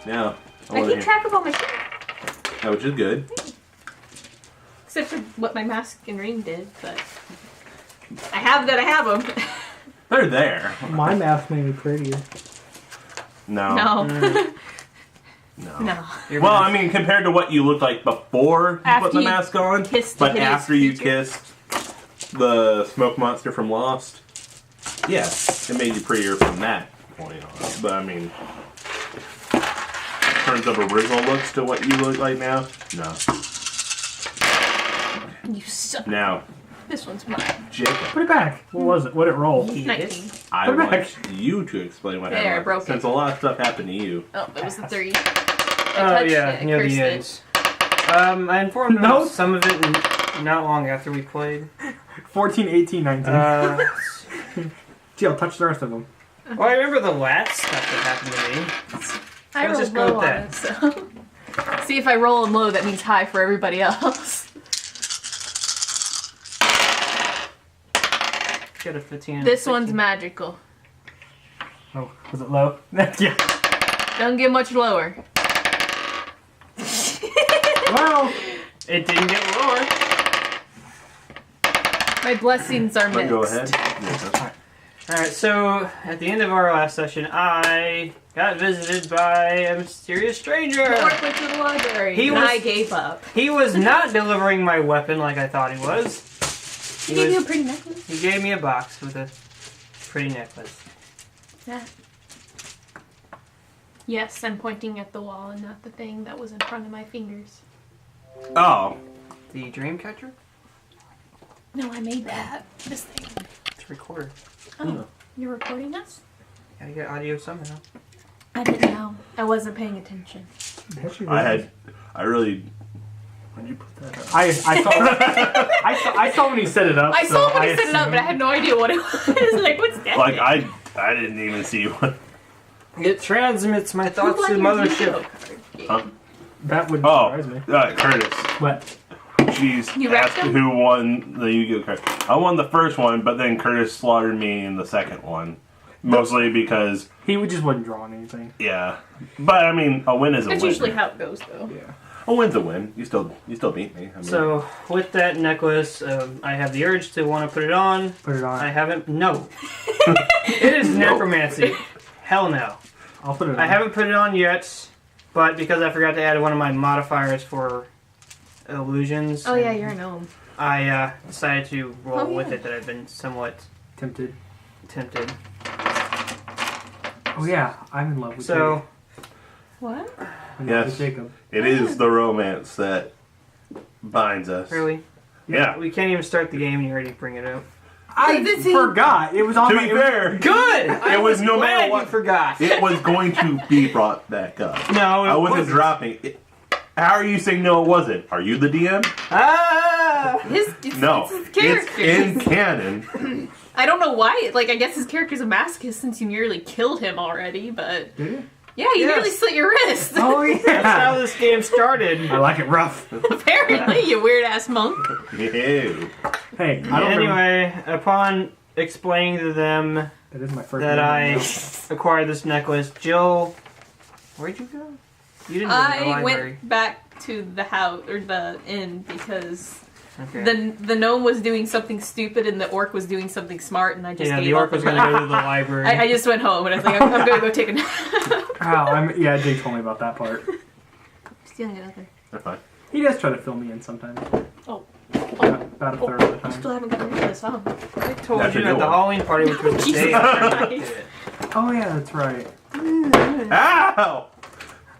Now, I keep track of all my shit. which is good. Except for what my mask and ring did, but I have them. They're there. My mask made me prettier. No. No. No. No. Well, I mean, compared to what you looked like before you put the mask on, but after you kissed the smoke monster from Lost, yeah, it made you prettier from that point on. But I mean, in terms of original looks to what you look like now, no. You suck. Now, This one's mine. Jacob, Put it back. What was it? What did it roll? 19. I Put it want back. you to explain what There, I happened. broke it. Since a lot of stuff happened to you. Oh, it was the 3. Oh touched yeah, it, near cursed the it. ends. I informed them No. of some of it not long after we played. 14, 18, 19. Jill, touch the rest of them. Well, I remember the last stuff that happened to me. I Let's rolled just go low with on that. it, so. See, if I roll them low, that means high for everybody else. Got a 15. and a This one's 16. magical. Oh, was it low? Yeah. Don't get much lower. Well, It didn't get lower. My blessings are But mixed. go ahead. Yeah. Alright, so at the end of our last session, I got visited by a mysterious stranger. Mark went to the library. He and was- I gave up. He was not delivering my weapon like I thought he was. He gave you a pretty necklace. He gave me a box with a pretty necklace. Yeah. Yes, I'm pointing at the wall and not the thing that was in front of my fingers. Oh. The dream catcher? No, I made that. This thing. It's recorded. Oh, you're recording us? Gotta get audio somehow. I didn't know. I wasn't paying attention. I really. When'd you put that up? I saw when he set it up. I so saw when he set it up, assumed- but I had no idea what it was. Like, what's that? Like, I didn't even see what. It transmits my thoughts to the mothership. Huh? That would Oh, surprise me. Curtis. What? She's You wrecked asked him? who won the Yu-Gi-Oh card. I won the first one, but then Curtis slaughtered me in the second one. Mostly because, He just wasn't drawing anything. yeah. But, I mean, a win is a That's win. usually how it goes, though. Yeah. A win's a win. You still beat me. I mean, So, with that necklace, I have the urge to want to put it on. Put it on. I haven't. No. It is necromancy. Hell no. I'll put it on. I haven't put it on yet, but because I forgot to add one of my modifiers for illusions. Oh, yeah, you're a gnome. I decided to roll Oh, with yeah. it that I've been somewhat Tempted. tempted. Oh yeah, I'm in love with So, What? Jacob. I'm in love with Yes. Jacob. it is the romance that binds us. really? Yeah. We can't even start the game and you already bring it up. I This is- forgot. It was on To my... be fair, Good! I was no matter glad what- you forgot. it was going to be brought back up. No, it I wasn't wasn't. dropping it. How are you saying no it wasn't? Are you the DM? Ah! No. It's his It's character. in canon. I don't know why. Like, I guess his character's a masochist since you nearly killed him already, but... Did you? Yeah, you Yes. nearly slit your wrist. Oh That's how yeah. this game started. I like it rough. Apparently, you weird-ass monk. Ew. Hey, I don't remember. Anyway, upon explaining to them That is my first that name. I acquired this necklace, Jill, where'd you go? You didn't go to the I library. went back to the house, or the inn, because Okay. the gnome was doing something stupid and the orc was doing something smart, and I just Yeah, gave the orc up was and going to go to the library. I just went home, and I was like, I'm going to go take a nap. Wow, yeah, Jake told me about that part. Stealing another. They're fine. He does try to fill me in sometimes. Oh. About a third of the Still time. haven't gotten rid of this, huh? I told That's a you new at the one. Halloween party, which was the Jesus day after I did Christ. it. Oh yeah, that's right. Ow!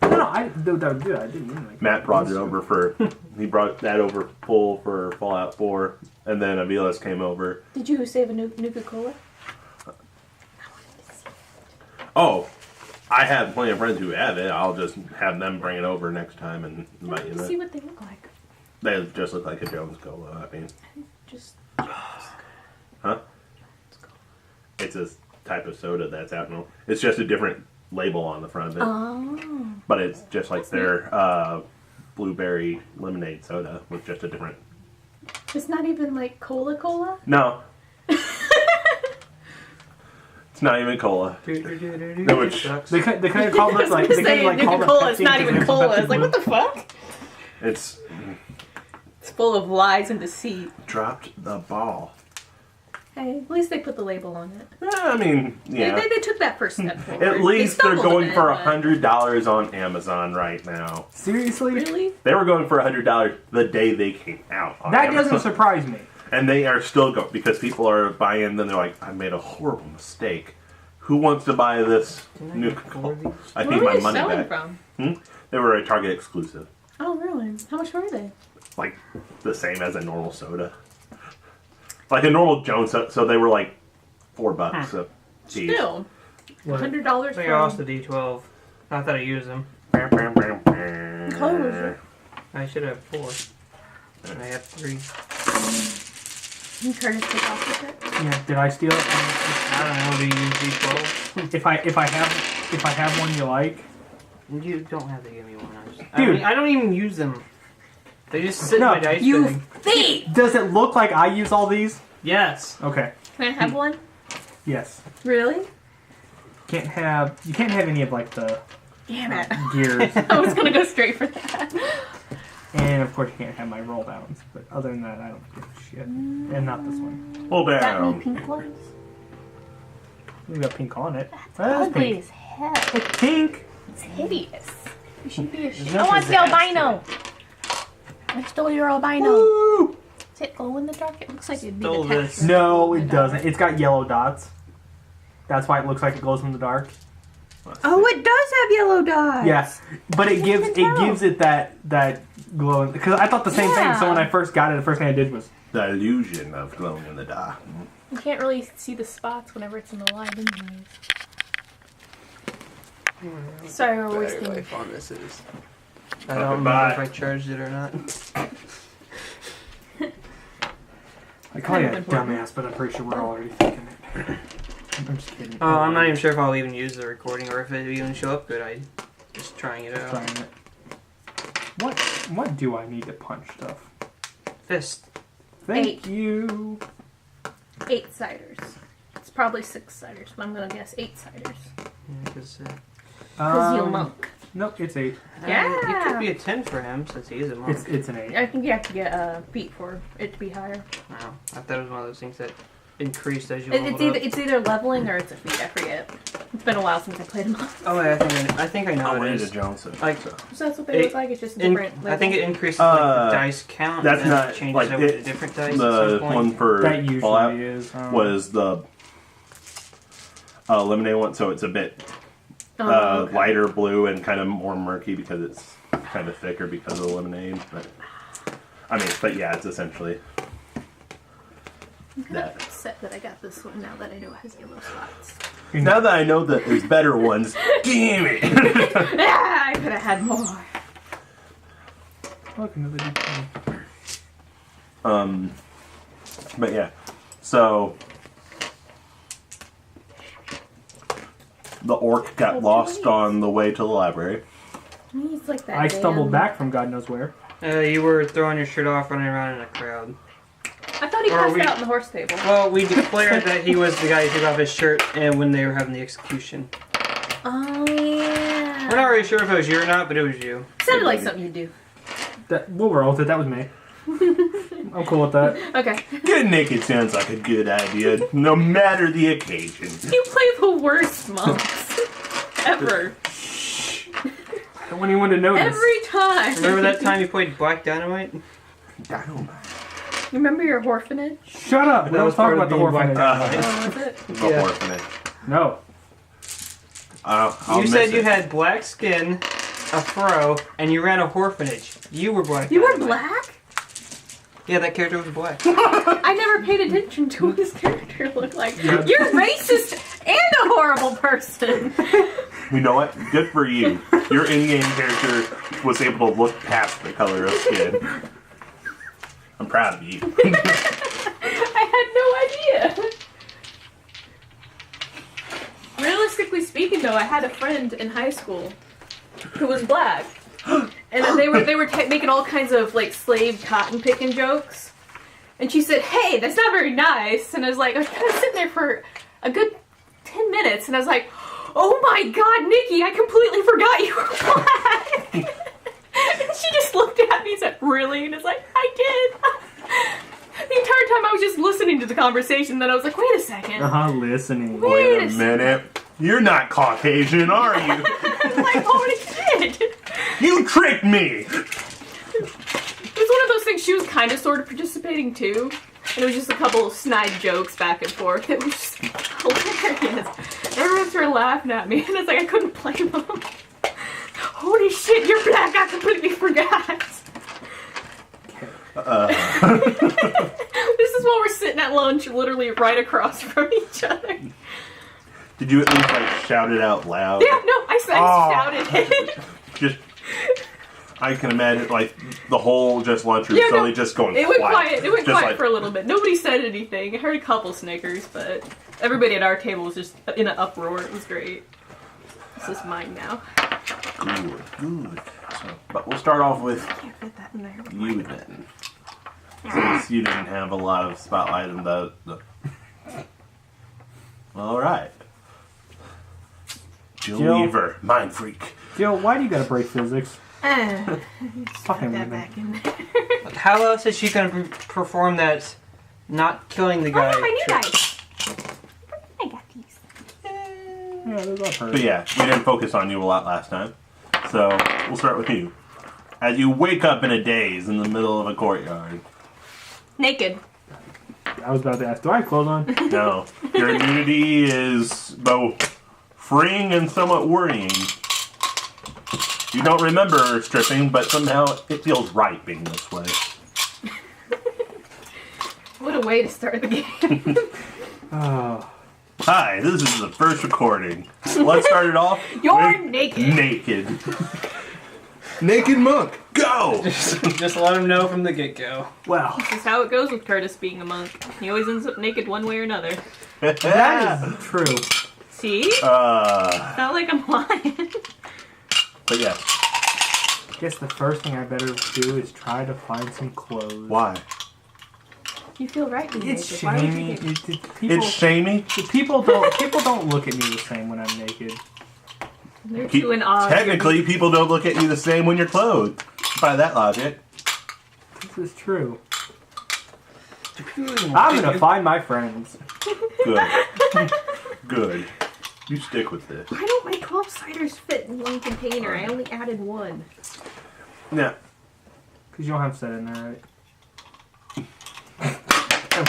No, I didn't mean like Matt brought it over he brought that over full for Fallout 4, and then Avilas came over. Did you save a Nuka-Cola? Oh, I have plenty of friends who have it. I'll just have them bring it over next time and invite you Let's in. see what they look like. They just look like a Jones Cola, I mean. Just... Huh? It's a type of soda that's out now. It's just a different label on the front of it. Oh. But it's just like That's their blueberry lemonade soda with just a different... It's not even like Cola-Cola? No. It's not even cola. No, which They kind of call it like they kind of like call it cola. It's not Pepsi even because cola. Pepsi It's like, Blue. what the fuck? it's It's full of lies and deceit. dropped the ball. Hey, at least they put the label on it. I mean, yeah. They took that first step forward. At least they're stumbled a going bit, for but- $100 on Amazon right now. Seriously? Really? They were going for $100 the day they came out. On That Amazon. doesn't surprise me. And they are still going because people are buying. Then they're like, "I made a horrible mistake. Who wants to buy this new console? I Where need were my they money selling back." from? They were a Target exclusive, Oh, really? How much were they? like the same as a normal soda, like a normal Jones soda. So they were like $4 a piece. Still, $100 I think I for. lost the D12. Not that I use them. What color was it? I should have 4. And I have 3. Can Curtis take off with it? Yeah. Did I steal it? I don't know. Do you use D12? If I have one you like. You don't have to give me one. Dude. I don't even use them. They just sit No, in my dice You bin. thief! Does it look like I use all these? Yes. Okay. Can I have one? Yes. Really? You can't have any of like the Damn it. gears, I was gonna go straight for that. and of course you can't have my roll downs. But other than that, I don't give a shit. And not this one. Pull Got any down. pink ones? We got pink on it. Ugly pink. as hell. It's pink. It's hideous. You should be ashamed. no I want the pizzazz to albino. I stole your albino. Woo! Does it glow in the dark? It looks like it'd be Stole the this. texture. No, it doesn't. It's got yellow dots. That's why it looks like it glows in the dark. Oh, it does have yellow dots. Yes, but it gives can tell. it that glow. Because I thought the same thing. So when I first got it, the first thing I did was The illusion of glowing in the dark. You can't really see the spots whenever it's in the light, anyways. Sorry, we're wasting. on this is. I Okay, don't remember bye. if I charged it or not. I call you a important. dumbass, but I'm pretty sure we're already thinking it. I'm just kidding. Oh, I'm not even sure if I'll even use the recording or if it even show up good. I just trying it out. Trying it. What do I need to punch stuff? Fist. Thank you. 8-siders. It's probably 6-siders, but I'm gonna guess 8-siders. Because Because you're a monk. Nope, it's 8. Yeah. it could be a 10 for him since he is a monk. It's an 8. I think you have to get a feat for it to be higher. Wow. I thought it was one of those things that increased as you It's leveled up. either leveling or it's a feat. I forget. It's been a while since I played them all. Oh, wait, I think I know I what it wanted is. a Johnson. Like, so. So that's what they look like. It's just different. I think it increases Uh, like, the dice count. that's and then not it changes like over to it, different dice. at the some point. one for That usually Fallout is. was the lemonade one, so it's a bit okay. lighter blue and kind of more murky because it's kind of thicker because of the lemonade. But but yeah, it's essentially I'm kind that. of upset that I got this one now that I know it has yellow spots. Now that I know that there's better ones, damn it! Ah, I could have had more. Welcome to the deep end. But yeah, so the orc got lost on the way to the library. He's like that. I stumbled damn- back from God knows where. You were throwing your shirt off, running around in a crowd. I thought he Or passed we- out in the horse stable. Well, we declared that he was the guy who took off his shirt and when they were having the execution. Oh yeah. We're not really sure if it was you or not, but it was you. Sounded like something you'd do. We'll roll with it. That was me. I'm cool with that. Okay. Get naked sounds like a good idea, no matter the occasion. You play the worst monks ever. I don't want anyone to notice. Every time. Remember that time you played Black Dynamite? Dynamite. Remember your orphanage? Shut up. We That don't was talk part of about the being black. orphanage. Oh, was it? The Yeah. orphanage. No. I'll You miss said you it. had black skin, a fro, and you ran a orphanage. You were Black You were Dynamite. black? Yeah, that character was black. I never paid attention to what his character looked like. You're racist and a horrible person. You know what? Good for you. Your in-game character was able to look past the color of skin. I'm proud of you. I had no idea. Realistically speaking, though, I had a friend in high school who was black, and then they were making all kinds of like slave cotton picking jokes, and she said, "Hey, that's not very nice." And I was kind of sitting there for a good 10 minutes. And I was like, oh my god, Nikki, I completely forgot you were black. And she just looked at me and said, really? And I was like, I did. The entire time I was just listening to the conversation. Then I was like, wait a second. Listening. Wait a minute. You're not Caucasian, are you? Like, holy shit. You tricked me! It was one of those things, she was kind of sort of participating too. And it was just a couple of snide jokes back and forth. It was just hilarious. Everyone started laughing at me, and it's like I couldn't blame them. Holy shit, you're black, I completely forgot. This is while we're sitting at lunch, literally right across from each other. Did you at least like shout it out loud? Yeah, no, I shouted it. Just, I can imagine like the whole just lunchroom suddenly just going It went quiet. It went Just quiet like, for a little bit. Nobody said anything. I heard a couple snickers, but everybody at our table was just in an uproar. It was great. This is mine now. Good. So, but we'll start off with I can't fit that in there. you then. Since you didn't have a lot of spotlight in the... Alright. Jill Weaver, mind freak. Jill, why do you gotta break physics? Fucking that back in there. How else is she going to perform that not killing the guy? Oh, my new guys. I got these. Yeah, those are perfect. But yeah, we didn't focus on you a lot last time. So, we'll start with you. As you wake up in a daze in the middle of a courtyard. Naked. I was about to ask, do I have clothes on? No. Your immunity is both freeing and somewhat worrying. You don't remember stripping, but somehow it feels right being this way. What a way to start the game. Oh. Hi, this is the first recording. Let's start it off. You're with naked. Naked. Naked monk, go! Just let him know from the get-go. Well, This is how it goes with Curtis being a monk. He always ends up naked one way or another. that is true. See? Not like I'm lying. But yeah. I guess the first thing I better do is try to find some clothes. Why? You feel right being It's naked. Why would you shamey. think- It's shamey? People don't look at me the same when I'm naked. They're too in awe. Technically, people don't look at you the same when you're clothed. By that logic. This is true. I'm I'm gonna find my friends. Good. Good. You stick with this. Why don't my 12 ciders fit in one container? I only added one. Yeah. Because you don't have set in there, right?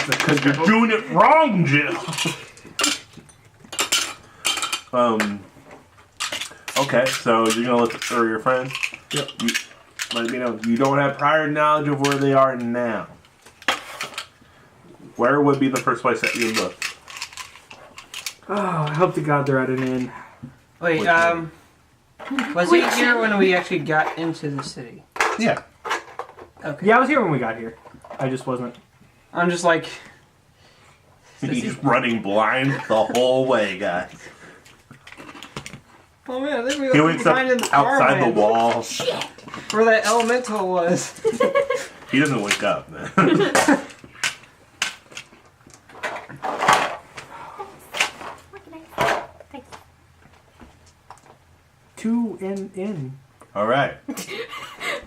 Because you're doing it wrong, Jill. Okay, so you're gonna look for your friends? Yep. Let me know. You don't have prior knowledge of where they are now. Where would be the first place that you look? Oh, I hope to God they're at an inn. Wait, was he here when we actually got into the city? Yeah. Okay. Yeah, I was here when we got here. I just wasn't. I'm just like... He's running blind the whole way, guys. Oh man, I think we He wakes up outside the wall. Shit! Where that elemental was. He doesn't wake up, man. Two in. Alright.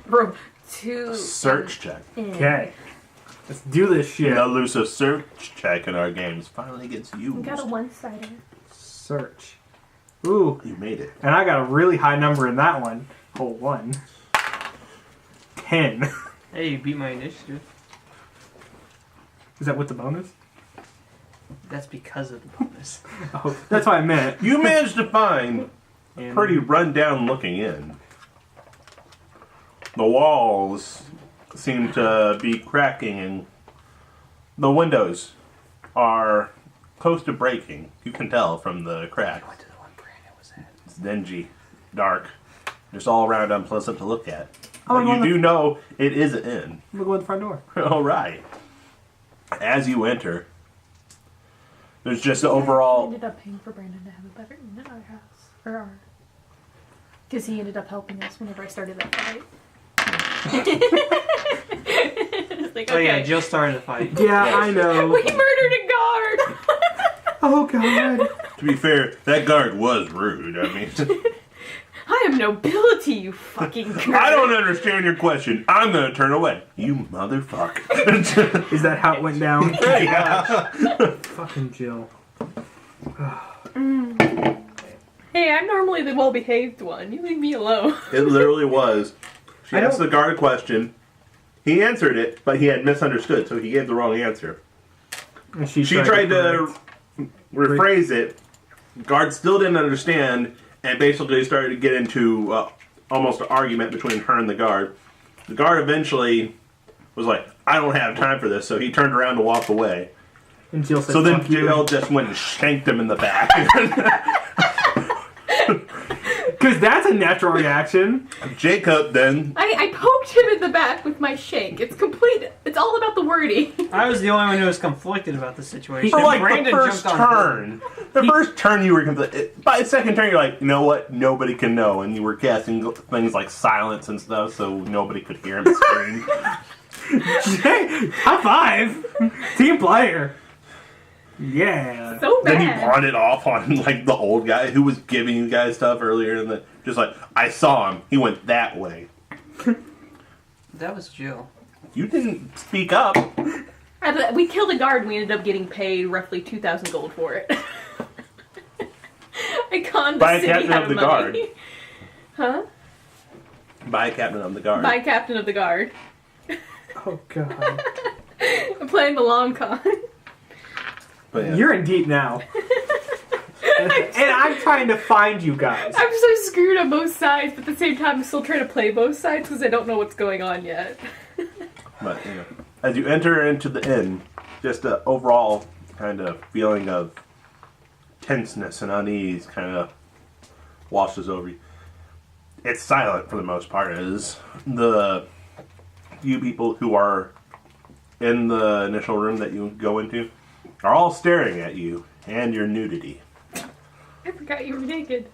Bro, 2. Search check. Okay. Let's do this shit. The elusive search check in our games finally gets I used. got a 1-cider. Search. Ooh. You made it. And I got a really high number in that one. Oh, 1. 10. Hey, you beat my initiative. Is that with the bonus? That's because of the bonus. Oh, that's what I meant. You managed to find a And- pretty run-down looking inn. The walls seem to be cracking and the windows are close to breaking. You can tell from the crack. I went to the one Brandon was at. It's dingy, dark, just all around unpleasant to look at. Oh, But I'm you on the- do know it is an inn. Look at the front door. All right. As you enter, there's just an overall. Ended up paying for Brandon to have a better inn at our house. Or our. Because he ended up helping us whenever I started that fight. It's like, Oh yeah, okay. Jill started the fight. Yeah, I know. We murdered a guard! Oh, God. To be fair, that guard was rude. I mean, I have nobility, you fucking girl. I don't understand your question. I'm gonna turn away. You motherfucker. Is that how it went down? Yeah. Fucking Jill. Hey, I'm normally the well-behaved one. You leave me alone. It literally was. She asked the guard a question. He answered it, but he had misunderstood, so he gave the wrong answer. And She tried to rephrase it. Guard still didn't understand, and basically started to get into almost an argument between her and the guard. The guard eventually was like, I don't have time for this, so he turned around to walk away. And Jill said, So then "Fuck you." Jill just went and shanked him in the back. Because that's a natural reaction. Jacob then... I poked him in the back with my shank. It's complete. It's all about the wording. I was the only one who was conflicted about the situation. For like Brandon the first jumped on turn. The first turn you were conflicted. By the second turn you're like, you know what? Nobody can know. And you were casting things like silence and stuff so nobody could hear him scream. Hey, high five! Team player! Yeah. So bad. Then he pawned it off on like the old guy who was giving you guys stuff earlier in the... Just like, I saw him. He went that way. That was Jill. You didn't speak up. We killed a guard and we ended up getting paid roughly 2,000 gold for it. I conned By the a city captain out of of the guard. money. Huh? By captain of the guard. By captain of the guard. Oh, God. I'm playing the long con. But yeah. You're in deep now. And I'm trying to find you guys. I'm so screwed on both sides, but at the same time I'm still trying to play both sides because I don't know what's going on yet. But, you know, as you enter into the inn, just an overall kind of feeling of tenseness and unease kind of washes over you. It's silent for the most part, as the few people who are in the initial room that you go into are all staring at you and your nudity. I forgot you were naked.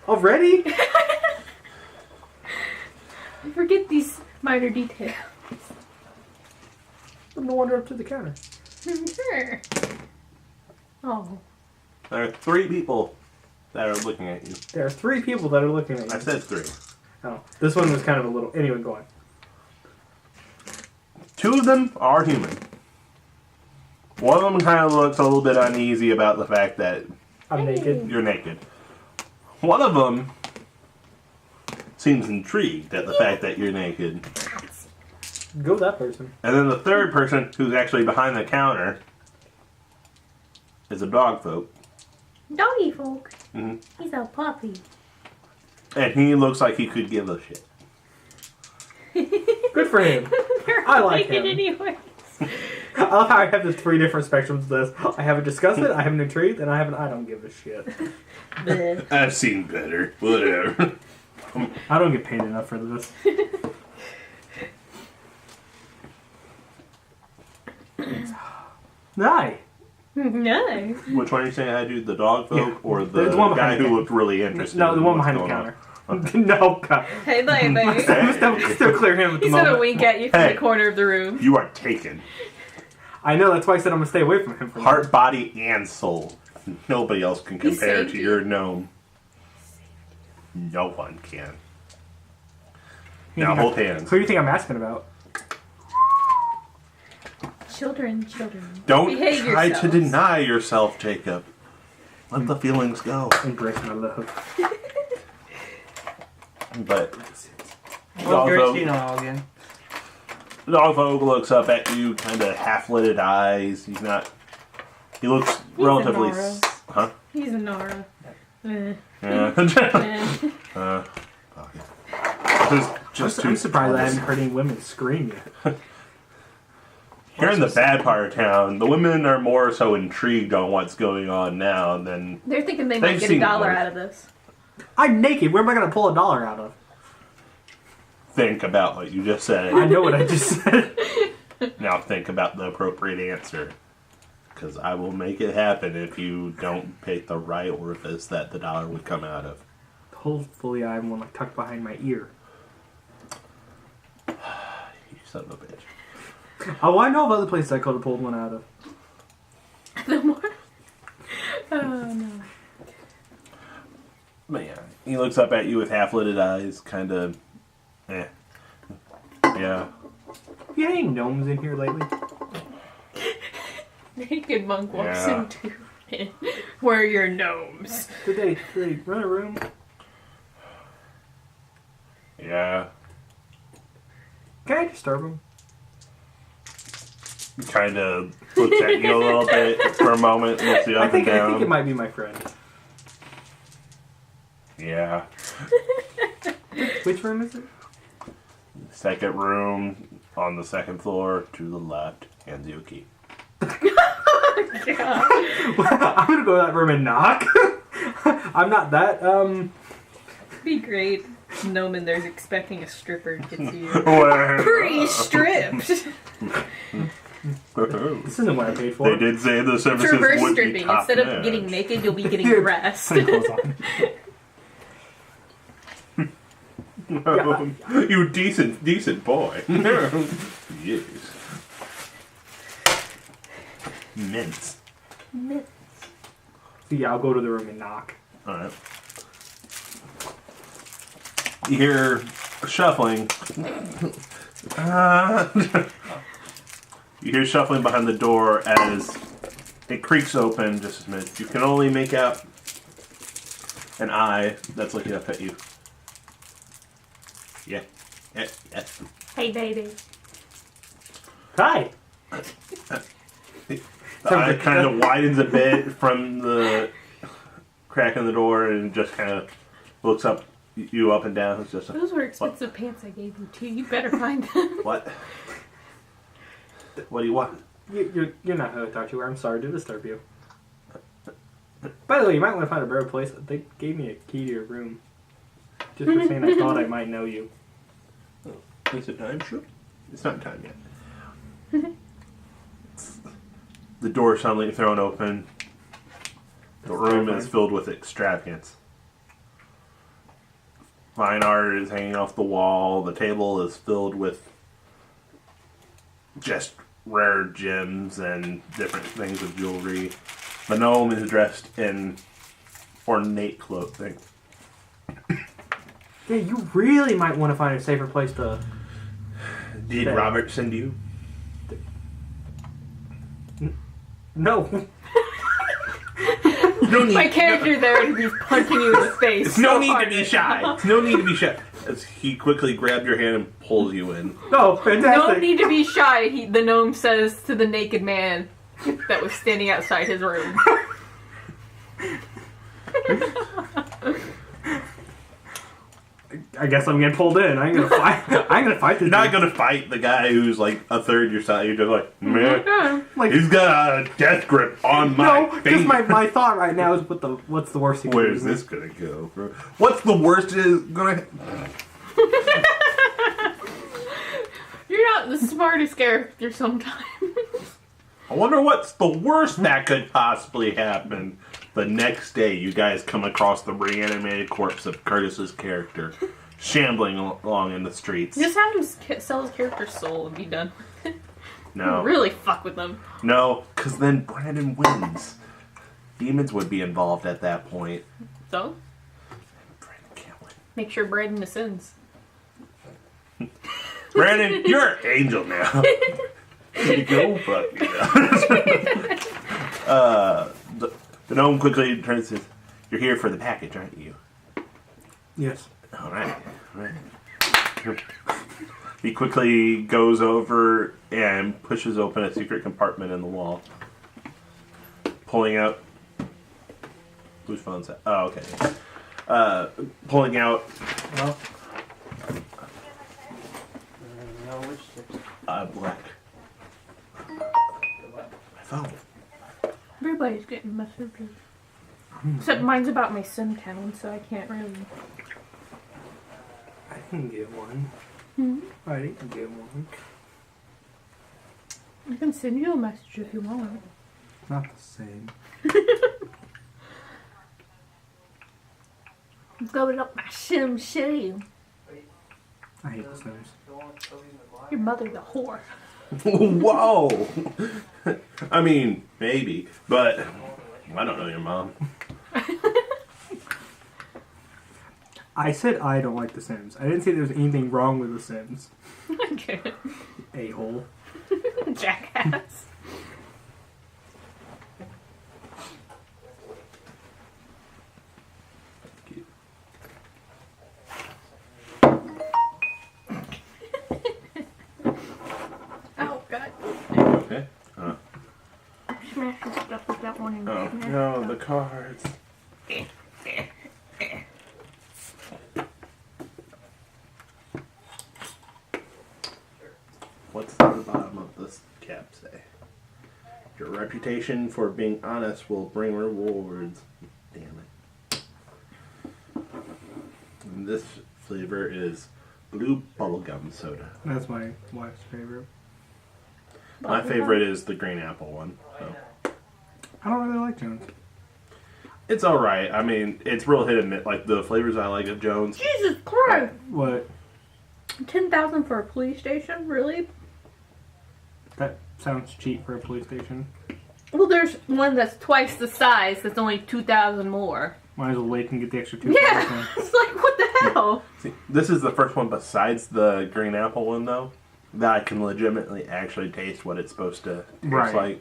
Already? I forget these minor details. I'm gonna wander up to the counter. Sure. Oh. There are 3 people that are looking at you. There are 3 people that are looking at you. I said 3. Oh, this one was kind of a little... Anyway, go on. 2 of them are human. One of them kind of looks a little bit uneasy about the fact that I'm naked. you're naked. One of them seems intrigued at the fact that you're naked. Go with that person. And then the third person, who's actually behind the counter, is a dog folk. Doggy folk. Mhm. He's a puppy. And he looks like he could give a shit. Good for him. I like him. Anyways. I love how I have the 3 different spectrums of this. I have a disgusted, I have an intrigued, and I have an I don't give a shit. I've seen better. Whatever. I don't get paid enough for this. Nye. No. Which one are you saying I do? The dog folk Yeah. or The the one guy behind the who looked really interested? No, the in one what's behind the going counter. on? No, God. Hey, baby. I'm still clear him at the He's moment. gonna wink at you from Hey. the corner of the room. You are taken. I know, that's why I said I'm gonna stay away from him. For Heart, body, and soul. Nobody else can He compare saved to you. your gnome. No one can. Now hold hands. Who do you think I'm asking about? Children. Don't Behave try to yourselves. deny yourself, Jacob. Let the feelings go. Embrace my love. But Well, great Dogfolk seeing you all again. looks up at you, kind of half-lidded eyes. He's not. He looks He's relatively. a Nora. Huh? He's a Nara. Yeah. Eh. Just I'm surprised I haven't heard any women scream yet. Here in the bad part of town, the women are more so intrigued on what's going on now than They're thinking they They've might get seen $1 worse. out of this. I'm naked. Where am I gonna pull $1 out of? think about what you just said. I know what I just said. Now think about the appropriate answer. Because I will make it happen if you don't pick the right orifice that the dollar would come out of. Hopefully, I have one like tucked behind my ear. You son of a bitch. Oh, I know of other places I could have pulled one out of. No more. Oh no. But yeah, he looks up at you with half-lidded eyes, kind of, Yeah. You had any gnomes in here lately? Naked monk walks into it. Where are your gnomes? Did they run a room? Yeah. Can I disturb them? Kind of looks at you a little bit for a moment, looks you up and down. I think it might be my friend. Yeah. Which room is it? Second room on the second floor to the left. Hands you a key. God. I'm gonna go to that room and knock. I'm not that, Be great. Gnome in there's expecting a stripper gets you Well, pre-stripped. this isn't what I paid for. They did say the services Reverse would be stripping. top Instead of notch. getting naked, you'll be getting dressed. Put clothes on. You decent boy. Yes. Mints. Yeah, I'll go to the room and knock. Alright. You hear shuffling. You hear shuffling behind the door as it creaks open just a minute. You can only make out an eye that's looking up at you. Yeah. Hey, baby. Hi! The eye kind of widens a bit from the crack in the door and just kind of looks up you up and down. It's just Those were expensive pants I gave you, too. You better find them. What? What do you want? You're not who I thought you were. I'm sorry to disturb you. By the way, you might want to find a better place. They gave me a key to your room. Just for saying I thought I might know you. Is it time? Sure. It's not time yet. The door is suddenly thrown open. The room is filled with extravagance. Fine art is hanging off the wall. The table is filled with just rare gems and different things of jewelry. The gnome is dressed in ornate clothing. Yeah, you really might want to find a safer place to... Did stay. Robert send you? No. My character there would be punching you in the face. It's no so need to hard be right shy. now. It's no need to be shy. As he quickly grabbed your hand and pulls you in. No, fantastic. Don't need to be shy, the gnome says to the naked man that was standing outside his room. I guess I'm getting pulled in. I'm gonna fight. I'm gonna fight this. You're not dude. gonna fight the guy who's like a third your size. You're just like, man, Yeah. Like, he's got a death grip on my no, face. just my thought right now is what's the worst thing? Where's this gonna go, bro? What's the worst is gonna? You're not the smartest character sometimes. I wonder what's the worst that could possibly happen. The next day, you guys come across the reanimated corpse of Curtis's character, shambling along in the streets. Just have him sell his character's soul and be done. No, Really fuck with them. no, because then Brandon wins. Demons would be involved at that point. So, Brandon can't win. make sure Brandon ascends. Brandon, you're an angel now. Go fuck me. The gnome quickly turns to, you're here for the package, aren't you? Yes. All right. He quickly goes over and pushes open a secret compartment in the wall, pulling out. Whose phone's that? Oh, okay. Pulling out Well, black. My phone. Everybody's getting messages. Except mine's about my sim town, so I can't really. I can get one. I can get one. I can send you a message if you want. Not the same. Going up my sim city. I hate the Sims. Your mother's a whore. Whoa! I mean, maybe, but I don't know your mom. I said I don't like The Sims. I didn't say there was anything wrong with The Sims. Okay. A-hole. Jackass. Oh, God. Okay. Smashing stuff with that one. Oh, no, the cards. What's at the bottom of this cap say? Your reputation for being honest will bring rewards. Damn it. And this flavor is blue bubblegum soda. That's my wife's favorite. My favorite is the green apple one. So. I don't really like Jones. It's alright. I mean, it's real hit and miss. Like, the flavors I like of Jones. Jesus Christ! What? 10,000 for a police station? Really? That sounds cheap for a police station. Well, there's one that's twice the size that's only 2,000 more. Might as well wait and get the extra 2,000. Yeah! It's like, what the hell? See, this is the first one besides the green apple one, though, that I can legitimately actually taste what it's supposed to taste like.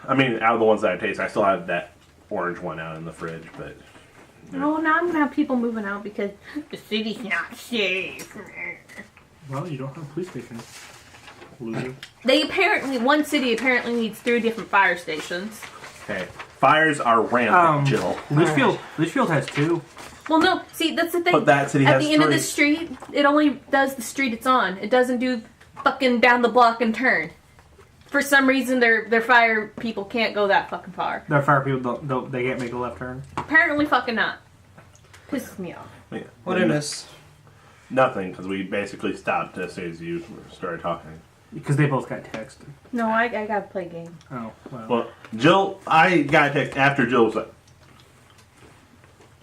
I mean, out of the ones that I taste, I still have that orange one out in the fridge, but... Oh, now I'm going to have people moving out because the city's not safe. Well, you don't have a police station. Loser. One city apparently needs 3 different fire stations. Okay. Fires are rampant, Jill. Litchfield has 2. Well, no, see, that's the thing. But that city has At the end of 3. the street, it only does the street it's on. It doesn't do fucking down the block and turn. For some reason, their fire people can't go that fucking far. Their fire people they can't make a left turn. Apparently fucking not. Pisses me off. Yeah. What did I miss? Nothing, because we basically stopped as soon as you started talking. Because they both got texted. No, I gotta play a game. Oh, well. Well, Jill, I got a text after Jill was like...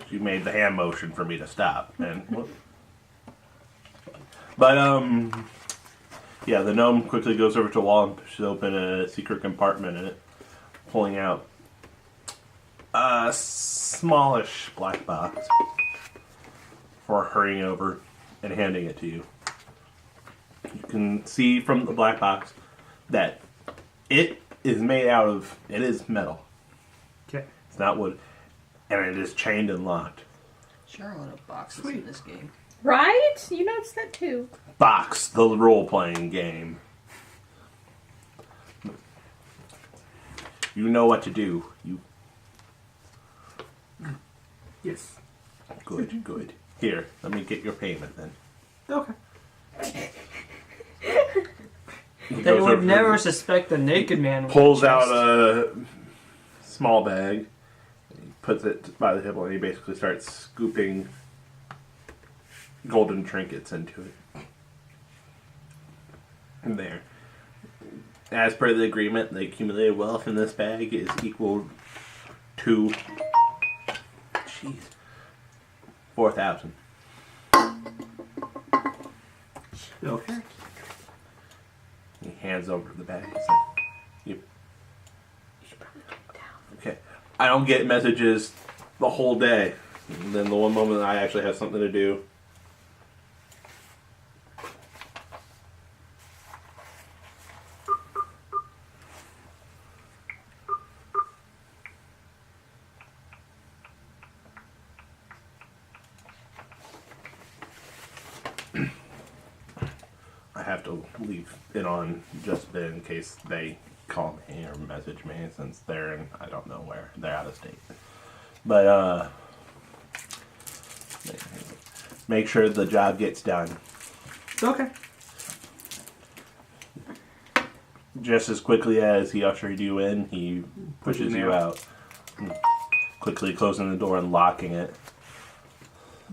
She made the hand motion for me to stop. But, yeah, the gnome quickly goes over to a wall and pushes open a secret compartment in it, pulling out a smallish black box before hurrying over and handing it to you. You can see from the black box that it is made out of, it is metal. Okay. It's not wood. And it is chained and locked. Sure, a lot of boxes in this game. Right? You noticed that too. Box, the role-playing game. You know what to do. You Yes. good, good. Here, let me get your payment then. Okay. They would never suspect the naked man. Pulls out a small bag, puts it by the hip, and he basically starts scooping golden trinkets into it. And there. As per the agreement, the accumulated wealth in this bag is equal to 4,000. Okay. He hands over the bag. You. Okay. I don't get messages the whole day. And then the one moment I actually have something to do. I have to leave it on just a bit in case they call me or message me, since they're in, I don't know where, they're out of state. But, make sure the job gets done. Okay. Just as quickly as he ushered you in, he pushes you out. Quickly closing the door and locking it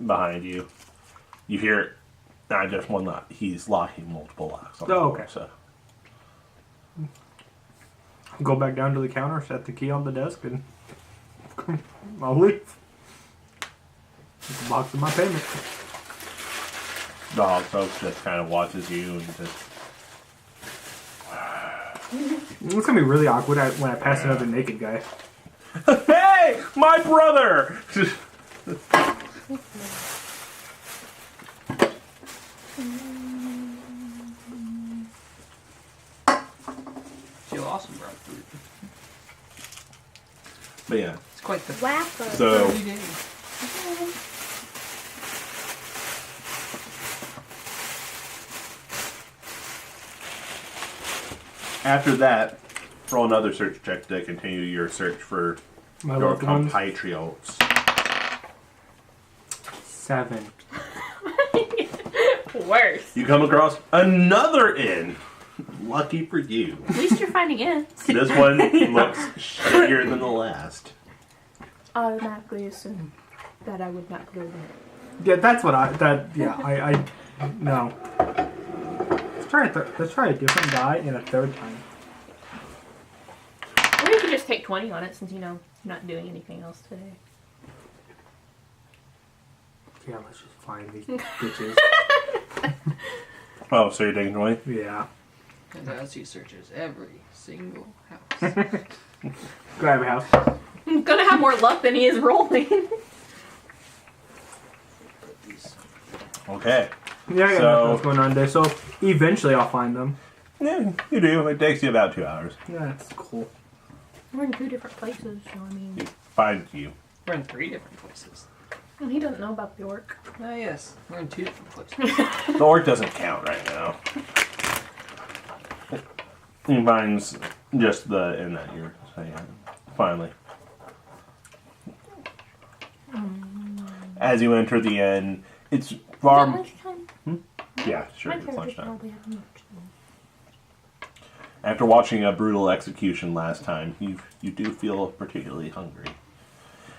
behind you. You hear, not just one lock, he's locking multiple locks on the door, okay. So. Go back down to the counter, set the key on the desk, and I'll leave. With the box of my payment. The hog folks just kind of watches you and just... It's gonna be really awkward when I pass another naked guy. Hey! My brother! Feel awesome, bro. But yeah. It's quite the Waffle. So 30 days. after that, roll another search check to continue your search for My your loved ones. compatriots. 7. Worse. You come across another inn. Lucky for you. At least you're finding inns. This one looks shittier than the last. Automatically assume that I would not go there. Yeah, that's what I no. Let's try a different die in a third time. Or you could just take 20 on it since, you know, you're not doing anything else today. Yeah, let's just find these bitches. Oh, so you're taking 20? Yeah. And as he searches every single house. Grab a house. I'm gonna have more luck than he is rolling. Okay. Yeah, I got So- nothing else going on there, so eventually I'll find them. Yeah, you do. It takes you about 2 hours. Yeah, that's cool. We're in 2 different places, so I mean... It finds you. We're in 3 different places. Well, he doesn't know about the orc. Ah, yes. We're in 2 different places. The orc doesn't count right now. He finds just the inn that you're saying. Finally. As you enter the inn, it's far... Lunchtime? Yeah, sure, My it's character's lunchtime. probably having lunch. After watching a brutal execution last time, you do feel particularly hungry.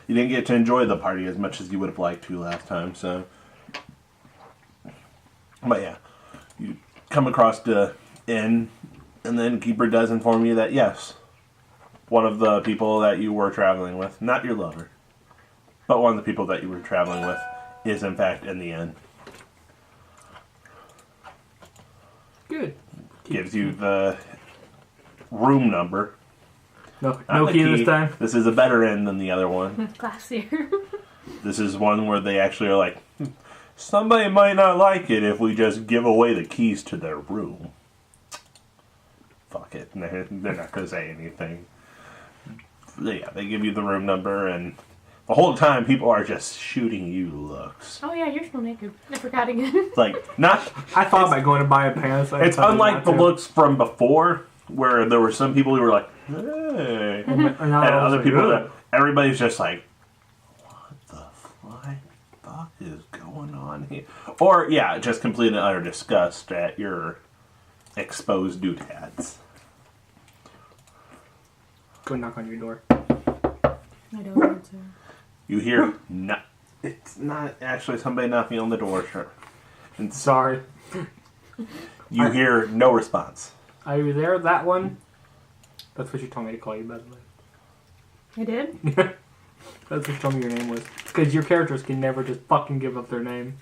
You didn't get to enjoy the party as much as you would have liked to last time, so... But yeah, you come across the inn, and then Keeper does inform you that, yes, one of the people that you were traveling with, not your lover, but one of the people that you were traveling with, is in fact in the inn. Good. Gives you the room number. No Not the key this time. This is a better inn than the other one. Classier. This is one where they actually are like, somebody might not like it if we just give away the keys to their room. Fuck it. They're not going to say anything. Yeah, they give you the room number, and the whole time people are just shooting you looks. Oh yeah, you're still naked. I forgot again. It's like, not... I thought about going to buy a pants. I It's decided unlike not the to. looks from before, where there were some people who were like, hey. And And I was other like, people, "Ugh." that everybody's just like, what the flying fuck is going on here? Or, yeah, just complete and utter disgust at your exposed doodads. Go knock on your door. I don't answer. You hear, it's not actually somebody knocking on the door, sure. And Sorry. you hear no response. Are you there? That one? That's what you told me to call you, by the way. I did? That's what you told me your name was. Because your characters can never just fucking give up their name.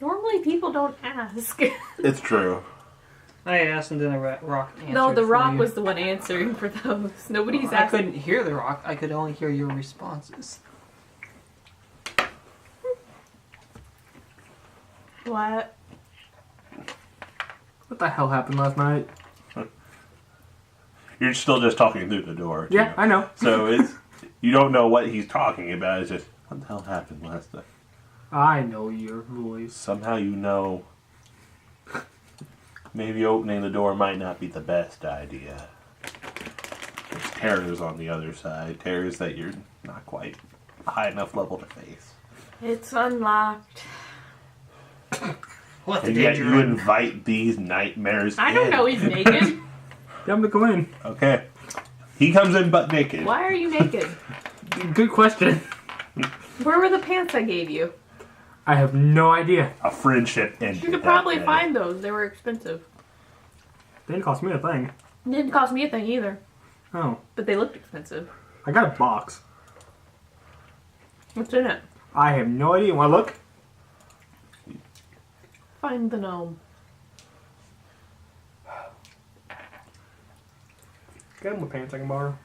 Normally people don't ask. It's true. I asked and then the rock answered. No, the for rock you. was the one answering for those. Nobody's I asking. couldn't hear the rock. I could only hear your responses. What? What the hell happened last night? You're still just talking through the door. Yeah, too. I know. So it's, you don't know what he's talking about. It's just, what the hell happened last night? I know your voice. Somehow you know maybe opening the door might not be the best idea. There's terrors on the other side. Terrors that you're not quite high enough level to face. It's unlocked. What the And yet danger? you invite these nightmares I don't in. know he's naked. Tell him to come in. Okay. He comes in butt naked. Why are you naked? Good question. Where were the pants I gave you? I have no idea. A friendship ended. You could that probably day. find those. They were expensive. They didn't cost me a thing. Didn't cost me a thing either. Oh. But they looked expensive. I got a box. What's in it? I have no idea. Want to look? Find the gnome. Get him with pants I can borrow.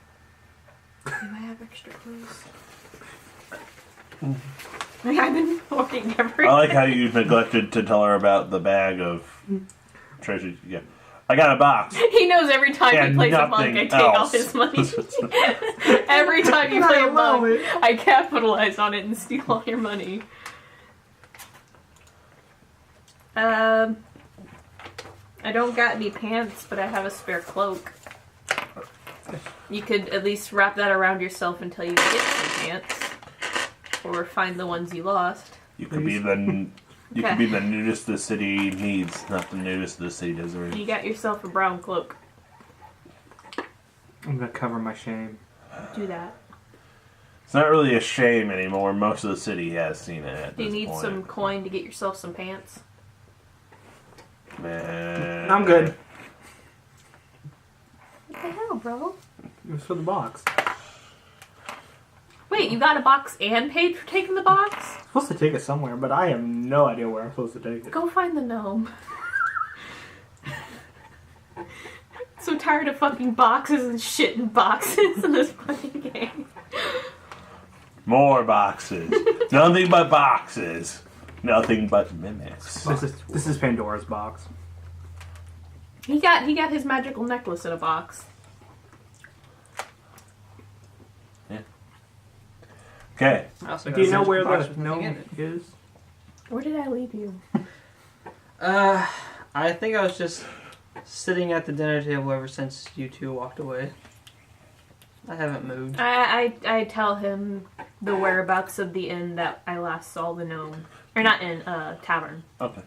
Do I have extra clothes? I've been hoarding everything. I like how you neglected to tell her about the bag of treasure. Yeah. I got a box. He knows every time he plays a monk, I take all his money. Every time you play a monk, I capitalize on it and steal all your money. I don't got any pants, but I have a spare cloak. You could at least wrap that around yourself until you get some pants. Or find the ones you lost. You could be the nudist the city needs, not the nudist the city deserves. You got yourself a brown cloak. I'm gonna cover my shame. Do that. It's not really a shame anymore. Most of the city has seen it at Do you this need point. some coin to get yourself some pants? Man. I'm good. What the hell, bro? It was for the box. Wait, you got a box and paid for taking the box? I'm supposed to take it somewhere, but I have no idea where I'm supposed to take it. Go find the gnome. So tired of fucking boxes and shit in boxes in this fucking game. More boxes. Nothing but boxes. Nothing but mimics. This is Pandora's box. He got his magical necklace in a box. Okay. Do you know where the gnome is? Where did I leave you? I think I was just sitting at the dinner table ever since you two walked away. I haven't moved. I tell him the whereabouts of the inn that I last saw the gnome. Or not inn, tavern. Okay.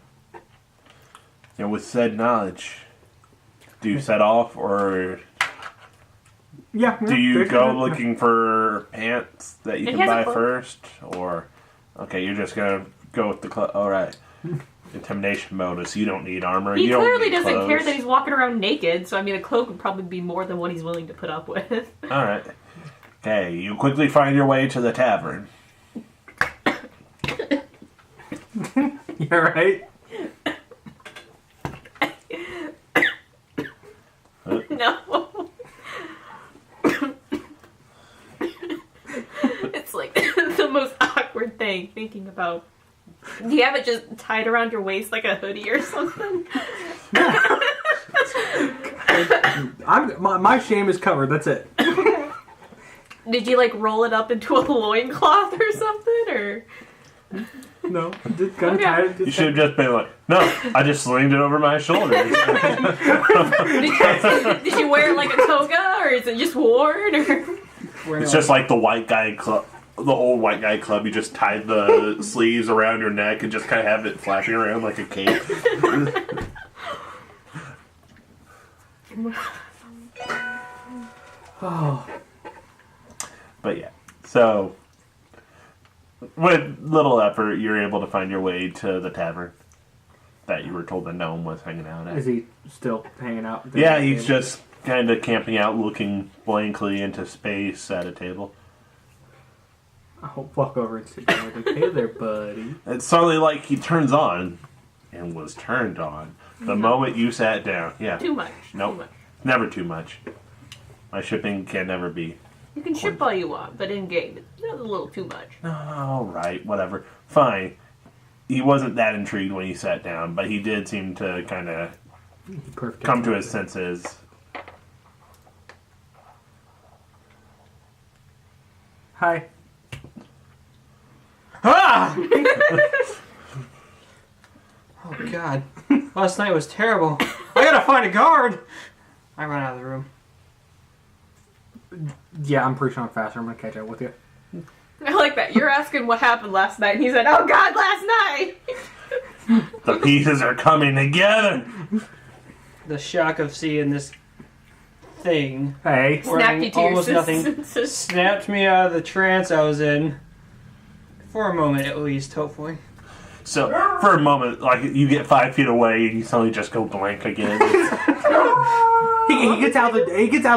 And with said knowledge, do you set off or Yeah. do you go looking for pants that you He can has a buy cloak. first? Or, okay, you're just gonna go with the clothes. Alright. Intimidation bonus. You don't need armor. He you don't clearly need doesn't clothes. care that he's walking around naked, so I mean a cloak would probably be more than what he's willing to put up with. Alright. Okay, you quickly find your way to the tavern. You're right. No. It's like the most awkward thing thinking about. Do you have it just tied around your waist like a hoodie or something? My shame is covered. That's it. Did you like roll it up into a loincloth or something? Or No, just kind of tired. You should have just been like, no, I just slinged it over my shoulders. did you wear it like a toga, or is it just worn? Or It's just like the white guy club, the old white guy club. You just tied the sleeves around your neck and just kind of have it flapping around like a cape. Oh, But yeah, so with little effort, you're able to find your way to the tavern that you were told the gnome was hanging out at. is he still hanging out? Yeah, he's just kind of camping out, looking blankly into space at a table. I'll walk over and sit down with him. Hey there, buddy. It's suddenly like he turns on and was turned on the moment you sat down. Yeah. too much. Nope. Too much. Never too much. My shipping can never be. You can ship all you want, but in game, it's a little too much. All right, whatever. Fine. He wasn't that intrigued when he sat down, but he did seem to kind of come to his senses. Hi. Ah! Oh god. Last night was terrible. I gotta find a guard! I ran out of the room. Yeah, I'm pretty sure I'm faster. I'm gonna catch up with you. I like that. You're asking what happened last night, and he said, "Oh God, last night." The pieces are coming together. The shock of seeing this thing Hey. Snapped you to your almost nothing senses. snapped me out of the trance I was in. For a moment, at least, hopefully. So, for a moment, like, you get 5 feet away and you suddenly just go blank again. He gets out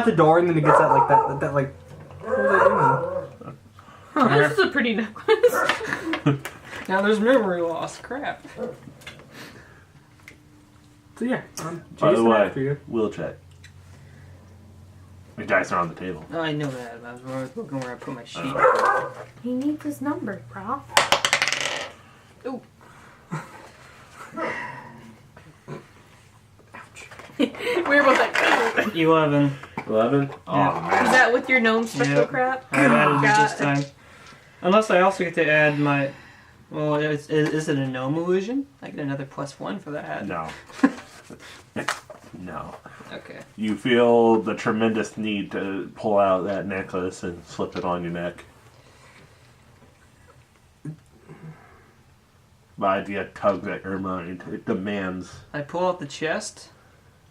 the door and then he gets out like that like. What was I doing? This is a pretty necklace. Now there's memory loss. Crap. So yeah, I'm By the chasing way, after you. we'll check. Your dice are on the table. Oh, I know that. I was looking where I put my sheet. He needs his number, bro. Ooh. We're both like, 11. 11? Oh, Yeah. Is that with your gnome special crap? I added it God. this time. Unless I also get to add my... Well, is it a gnome illusion? I get another +1 for that. No. No. Okay. You feel the tremendous need to pull out that necklace and slip it on your neck. The idea tugs at your mind. It demands. I pull out the chest,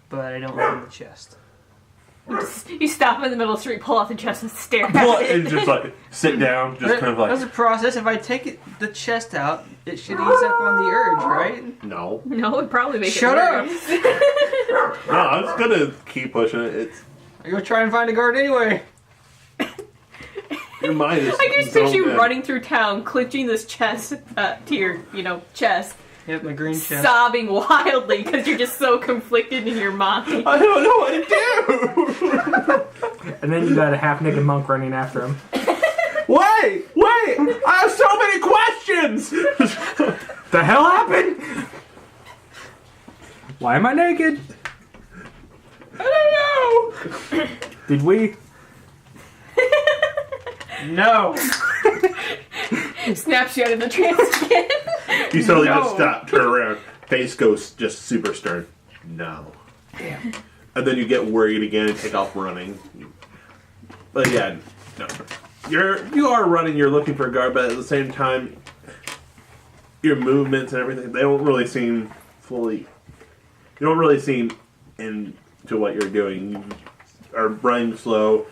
but I don't open the chest. You stop in the middle of the street, pull out the chest, and stare at Well, it. and just like sit down, just kind of There's like. a process. If I take the chest out, it should ease up on the urge, right? No. No, it'd probably make Shut it up! worse. No, I'm just gonna keep pushing it. It's I go try and find a guard anyway. your mind is. I can just so picture you good. running through town, clenching this chest to your, chest, Yep, my green chest. sobbing wildly because you're just so conflicted in your mind. I don't know what to do. And then you got a half-naked monk running after him. Wait! I have so many questions. The hell happened? Why am I naked? I don't know. Did we? No! Snaps you out of the trance again. You suddenly No. just stop, turn around, face goes just super stern. No. Damn. And then you get worried again and take off running. But yeah, no. You are running, you're looking for a guard, but at the same time, your movements and everything, they don't really seem fully... You don't really seem into what you're doing. You are running slow,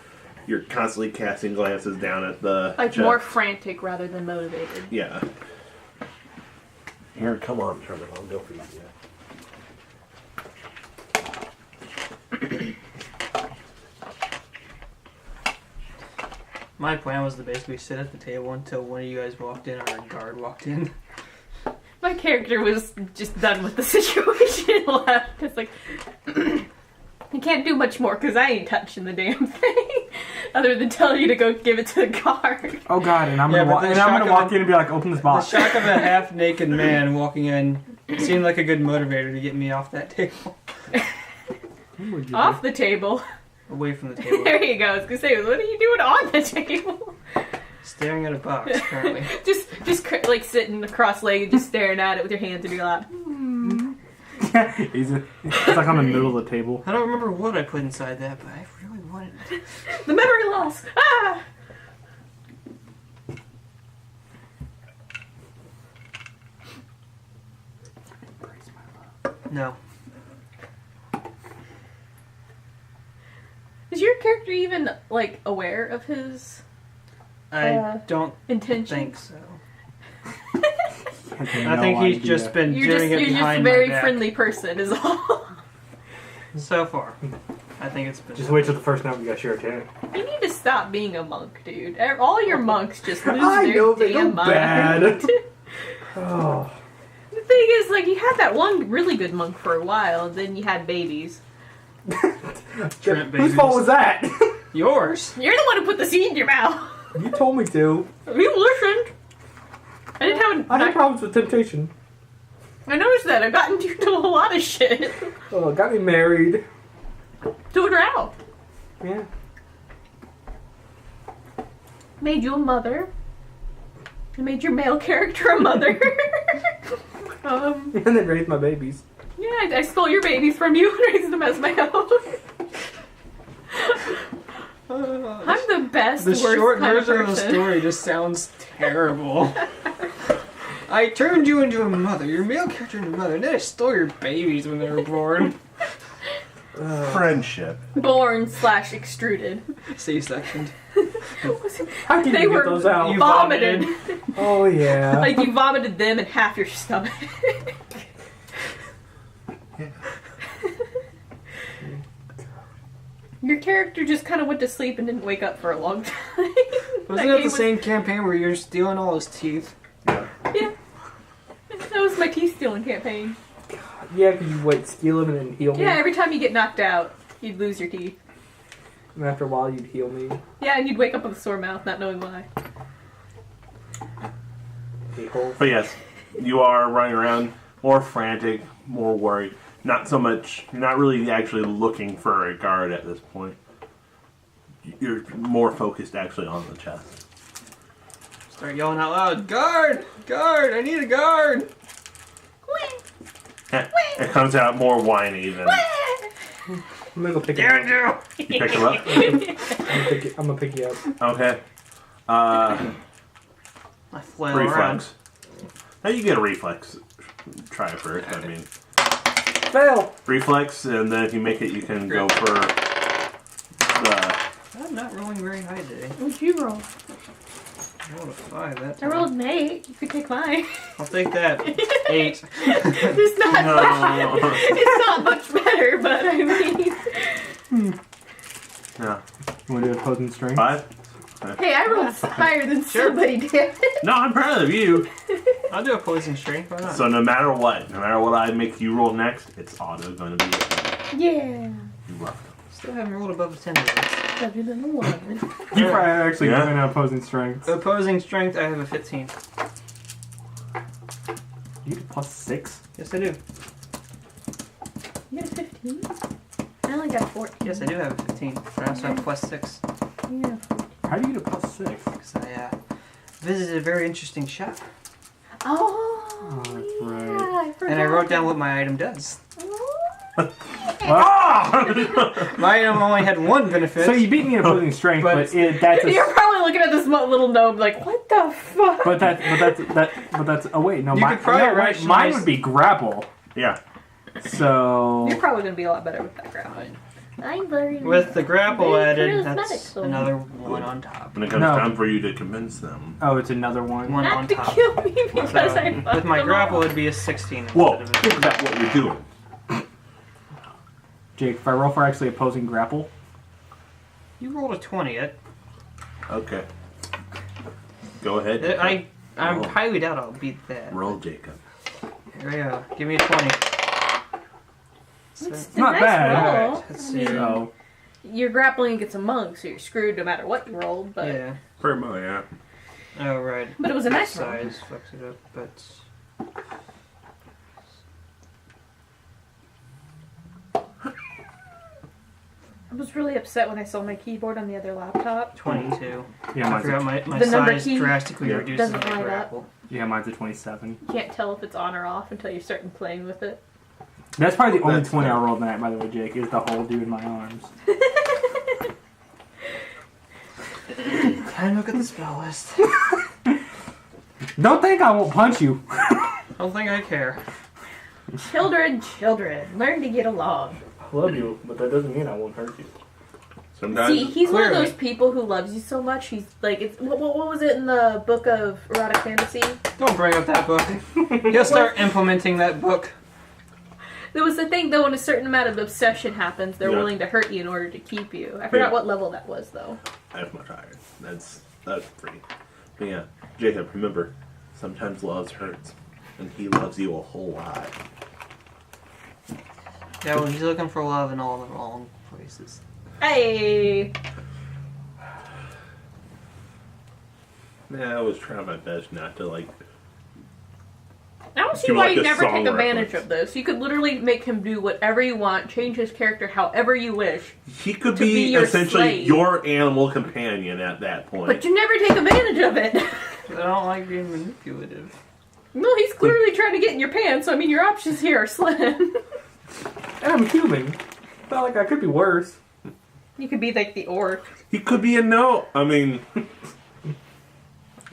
you're constantly casting glances down at the Like chest. more frantic rather than motivated. Yeah. Here, come on, Trevor, I'll go for you. My plan was to basically sit at the table until one of you guys walked in or a guard walked in. My character was just done with the situation and left. It's like, I can't do much more because I ain't touching the damn thing. Other than tell you to go give it to the guard. Oh god, and I'm Yeah, gonna, but the I'm shock gonna of walk it- in and be like, open this The box. shock of a half-naked man walking in seemed like a good motivator to get me off that table. Off the table. Away from the table. There you go. I was gonna say, what are you doing on the table? Staring at a box, currently. just like sitting cross-legged, just staring at it with your hands in your lap. He's like on the middle of the table. I don't remember what I put inside that, but I really wanted it. The memory loss. Ah! No. Is your character even like aware of his I don't intentions? think so. I I think he's just been You're doing it just a behind very my back. friendly person, is all. So far. I think it's been... Just wait till the first night we got share too. You need to stop being a monk, dude. All your monks just lose I their know, they damn go mind. bad. Oh. The thing is, like, you had that one really good monk for a while, and then you had babies. Trent Whose fault was that? Yours? You're the one who put the seed in your mouth. You told me to. You listened. I didn't have. I had problems with temptation. I noticed that. I've gotten you to a lot of shit. Oh, got me married. To a drow. Yeah. Made you a mother. I made your male character a mother. And then raised my babies. Yeah, I stole your babies from you and raised them as my own. I'm the best, The worst short kind of version of the person. story just sounds terrible. I turned you into a mother, your male character into a mother, and then I stole your babies when they were born. Friendship. Born/extruded. C-sectioned. How can They you were get those out? You vomited. Oh, yeah. Like you vomited them and half your stomach. Your character just kind of went to sleep and didn't wake up for a long time. Wasn't that the same campaign where you're stealing all his teeth? Yeah. That was my teeth stealing campaign. Yeah, because you would steal them and then heal me. Yeah, every time you get knocked out, you'd lose your teeth. And after a while, you'd heal me. Yeah, and you'd wake up with a sore mouth, not knowing why. But yes, you are running around more frantic, more worried. Not so much, you're not really actually looking for a guard at this point. You're more focused actually on the chest. Start yelling out loud, guard! Guard! I need a guard! It comes out more whiny than... I'm gonna go pick it up. You pick him up? I'm gonna pick you up. Okay. I flail around. Reflex. Now you get a reflex. Try it first, I mean. Fail! Reflex, and then if you make it, you can go for the... I'm not rolling very high today. What'd you roll? I rolled a 5 that I time. rolled an 8. You could take mine. I'll take that. 8. It's not No. it's not much better, but I mean... Yeah. You wanna do opposing strength? 5? Hey, I rolled higher than somebody did. No, I'm proud of you. I'll do a poison strength. Why not? So no matter what I make you roll next, it's auto going to be it. Yeah. You roughed Still haven't rolled above a 10 today. Better than a 1. You probably actually Yeah. doing opposing strength. Opposing strength, I have a 15. You get +6? Yes, I do. You got a 15? I only got a 14. Yes, I do have a 15. But I also have +6. Yeah. How do you get a +6? Because I visited a very interesting shop. Oh, that's yeah, right. I forgot. And I wrote down what my item does. My item only had one benefit. So you beat me in opposing strength, but that's You're probably looking at this little gnome like, what the fuck? but that's oh wait, no, You mine, could probably no, rationalize- mine would be grapple. Yeah. So You're probably going to be a lot better with that grapple. I'm very... With the grapple very added, charismatic, that's so- another one on top. When it comes No. time for you to convince them. oh, it's another one. One Not on to top. kill me because So, I fucked with my them grapple, all. it'd be a 16 Whoa, instead think of about what you're doing. Jake, if I roll for actually opposing grapple, You rolled a 20. Okay. Go ahead. I Roll. highly doubt I'll beat that. Roll, Jacob. Here we go. Give me a 20. It's not a nice bad. roll. Alright, let's I see. mean, so you're grappling against a monk, so you're screwed no matter what you rolled, but... Yeah. Pretty much, yeah. Oh, right. But it was a nice roll. Size, flex it up, but... I was really upset when I saw my keyboard on the other laptop. 22. yeah, I mine's forgot a, my The number size key drastically Yeah. reduces doesn't my light up. grapple. yeah, mine's a 27. You can't tell if it's on or off until you're starting playing with it. That's probably the only That's 20 I fair. rolled tonight, by the way, Jake, is the hole due in my arms. Time to look at the spell list. Don't think I won't punch you. I don't think I care. Children, learn to get along. I love you, but that doesn't mean I won't hurt you. Sometimes. See, he's one of Clearly. those people who loves you so much. He's like, it's what was it in the book of erotic fantasy? Don't bring up that book. He'll start implementing that book. There was the thing though, when a certain amount of obsession happens, they're Yeah. willing to hurt you in order to keep you. I forgot Yeah. what level that was though. That's much higher. That's pretty. But yeah, Jacob, remember, sometimes love hurts, and he loves you a whole lot. Yeah, well, he's looking for love in all the wrong places. Hey, Yeah, I was trying my best not to like. I don't see Give why like you a never song take advantage reference. of this. You could literally make him do whatever you want, change his character however you wish, He could To be be your essentially slave. your animal companion at that point. but you never take advantage of it. I don't like being manipulative. No, he's clearly trying to get in your pants. So I mean, your options here are slim. I'm human. It's not like I could be worse. You could be like the orc. He could be a gnome. I mean,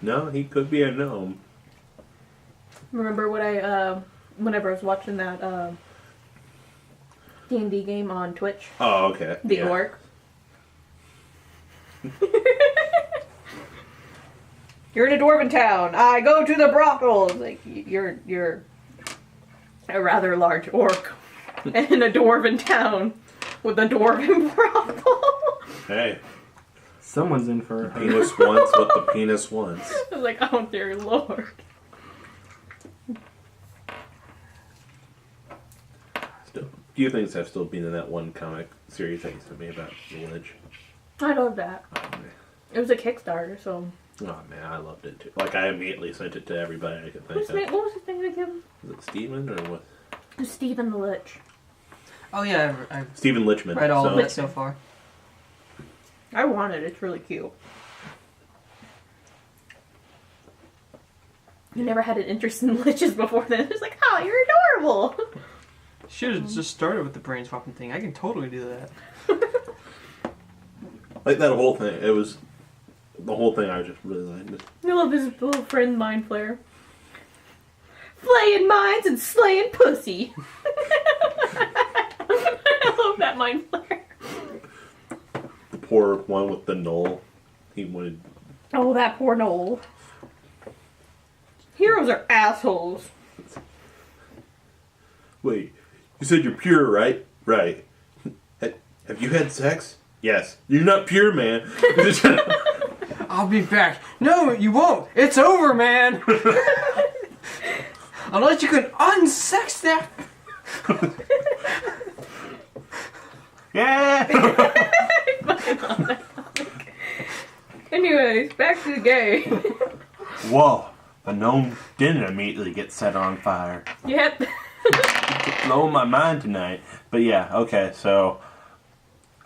no, he could be a gnome. Remember what I, whenever I was watching that D&D game on Twitch, Oh, okay. the yeah. orc. You're in a dwarven town. I go to the brothel. It's like you're a rather large orc in a dwarven town with a dwarven brothel. Hey, Someone's in for her. penis wants what the penis wants. I was like, oh dear lord. Still, a few things have still been in that one comic series that you sent me about Village. I love that. It was a Kickstarter, so. Oh man, I loved it too. Like I immediately sent it to everybody I could think of. What was his name again? Was it Steven or what? It was Stephen the Lich. Oh yeah, I've Stephen Lichman. read all of it so far. I want it. It's really cute. You never had an interest in liches before then. It's like, oh, you're adorable. Should have just started with the brain swapping thing. I can totally do that. Like that whole thing. It was the whole thing. I just really liked it. I love his little friend Mind Flayer. Flaying minds and slaying pussy. I love that Mind Flayer. The poor one with the knoll. He wanted. Oh, that poor Noel. Heroes are assholes. Wait, you said you're pure, right? Right. Have you had sex? Yes. You're not pure, man. I'll be back. No, you won't. It's over, man. Unless you can unsex that. Yeah. Anyways, back to the game. Whoa. The gnome didn't immediately get set on fire. Yep. It's blowing my mind tonight. But yeah, okay, so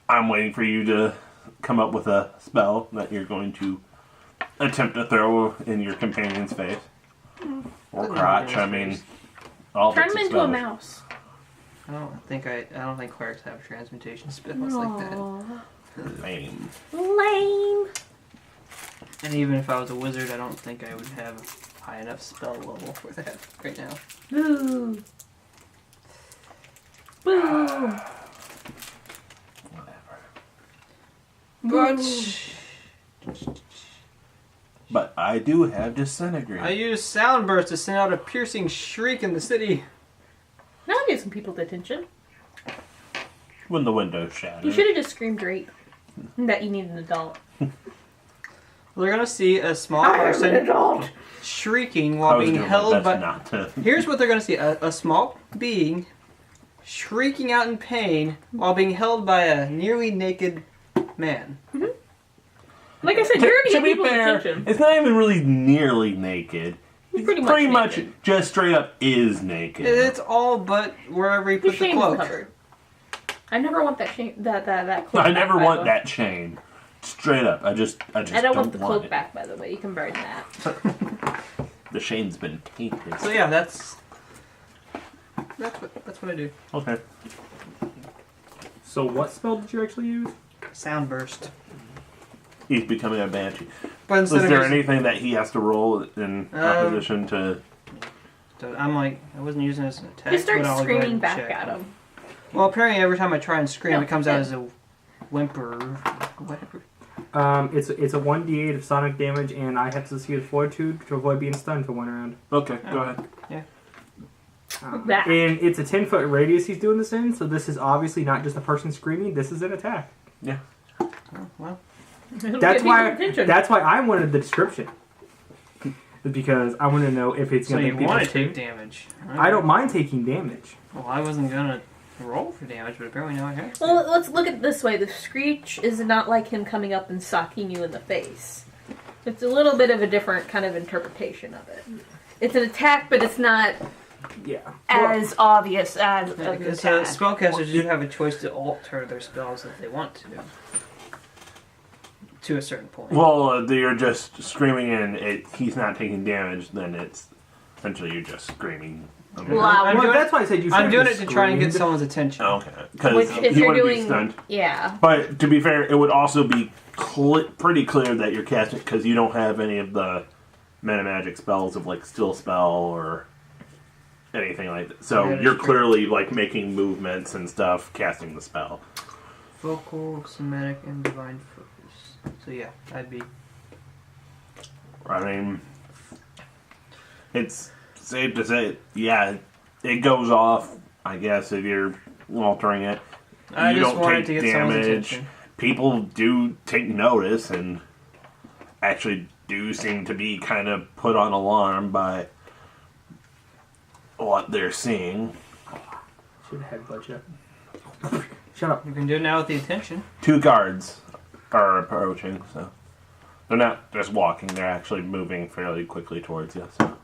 I'm waiting for you to come up with a spell that you're going to attempt to throw in your companion's face. Or crotch, I mean, all Turn him bits of into a spells. mouse. I don't think clerics have transmutation spells like that. Lame. Lame. And even if I was a wizard, I don't think I would have a high enough spell level for that right now. Boo. Boo. But But I do have disintegrate. I used soundburst to send out a piercing shriek in the city. That'll get some people's attention. When the window shattered. You should have just screamed rape. That you need an adult. They're gonna see a small I'm an person adult. shrieking I while was being doing my held best by. not to. Here's what they're gonna see: a small being shrieking out in pain while being held by a nearly naked man. Like I said, you're To gonna be get people's fair, attention. it's not even really nearly naked. He's It's pretty much naked. just straight up is naked. It's all but wherever he His put the shame's cloak. covered. I never want that shame. That cloak. I back, never by the want way. that chain. Straight up. I just I don't want the want cloak it. back, by the way. You can burn that. The chain's been tainted. So yeah, that's what I do. Okay. So what spell did you actually use? Soundburst. He's becoming a banshee. But Is instead there of anything that he has to roll in opposition to? I'm like, I wasn't using it as an attack. He starts but I'll go ahead screaming and back check. at him. Well, apparently every time I try and scream, No, it comes out yeah. as a whimper or whatever. It's a 1d8 of sonic damage, and I have to succeed with fortitude to avoid being stunned for one round. Okay, go ahead. That. And it's a 10-foot radius he's doing this in, so this is obviously not just a person screaming. This is an attack. Yeah. Oh, well, It'll That's get why. people's attention. That's why I wanted the description. Because I want to know if it's so going to you make people want to scream. take damage? I don't mind taking damage. Well, I wasn't gonna roll for damage, but apparently now I have. to. Well, let's look at it this way. The screech is not like him coming up and socking you in the face. It's a little bit of a different kind of interpretation of it. It's an attack, but it's not Yeah. as obvious as Yeah, an because attack. spellcasters do have a choice to alter their spells if they want to a certain point. Well, you're just screaming and he's not taking damage, then it's essentially you're just screaming. Loud. I'm Well, doing that's why I said you. I'm doing shouldn't it to try and get scream. someone's attention. Okay, because Which, if he you're wouldn't be doing, stunned. yeah, But to be fair, it would also be pretty clear that you're casting because you don't have any of the meta magic spells of like still spell or anything like that. So That is you're true. clearly like making movements and stuff, casting the spell. Vocal, somatic, and divine focus. So yeah, I'd be. I mean, it's safe to say, yeah, it goes off. I guess if you're altering it, I you just don't wanted take to get someone's damage. attention. People do take notice and actually do seem to be kind of put on alarm by what they're seeing. Should have headbutt you. Shut up. You can do it now with the attention. 2 cards are approaching, so they're not just walking; they're actually moving fairly quickly towards you. So.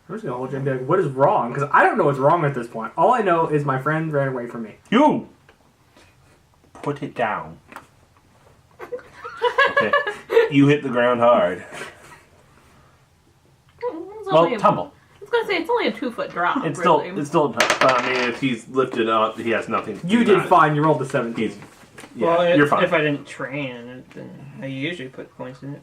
I'm just gonna hold you and be like, what is wrong? Because I don't know what's wrong at this point. All I know is my friend ran away from me. You put it down. Okay. You hit the ground hard. Well, tumble. I was gonna say it's only a 2-foot drop. It's really. still tough. But I mean, if he's lifted up, he has nothing. You did fine. You rolled a 17. Well, you're fine. If I didn't train in it, then I usually put points in it.